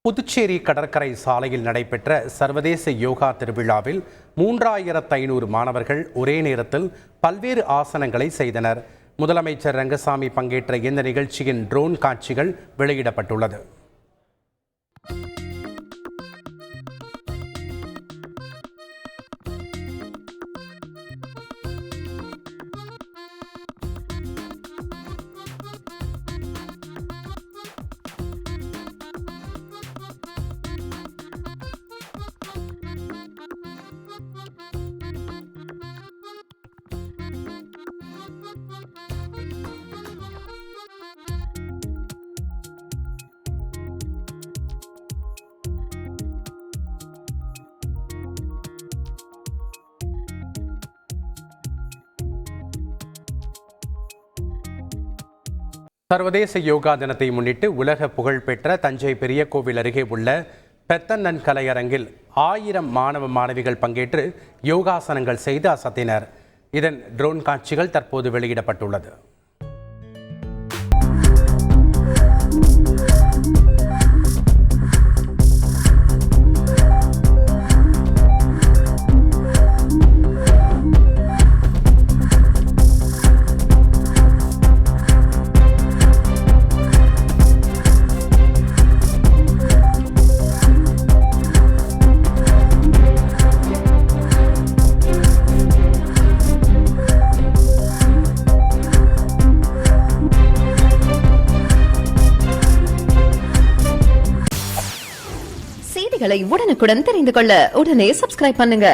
புதுச்சேரி கடற்கரை சாலையில் நடைபெற்ற சர்வதேச யோகா திருவிழாவில் 3500 மாணவர்கள் ஒரே நேரத்தில் பல்வேறு ஆசனங்களை செய்தனர். முதலமைச்சர் ரங்கசாமி பங்கேற்ற இந்த நிகழ்ச்சியின் ட்ரோன் காட்சிகள் வெளியிடப்பட்டுள்ளது. சர்வதேச யோகா தினத்தை முன்னிட்டு உலக புகழ்பெற்ற தஞ்சை பெரிய கோவில் அருகே உள்ள பெத்தன்னன் கலையரங்கில் 1000 மாணவ மாணவிகள் பங்கேற்று யோகாசனங்கள் செய்து அசத்தினர். இதன் ட்ரோன் காட்சிகள் தற்போது வெளியிடப்பட்டுள்ளது. செய்திகளை உடனுக்குடன் தெரிந்து கொள்ள உடனே சப்ஸ்கிரைப் பண்ணுங்க.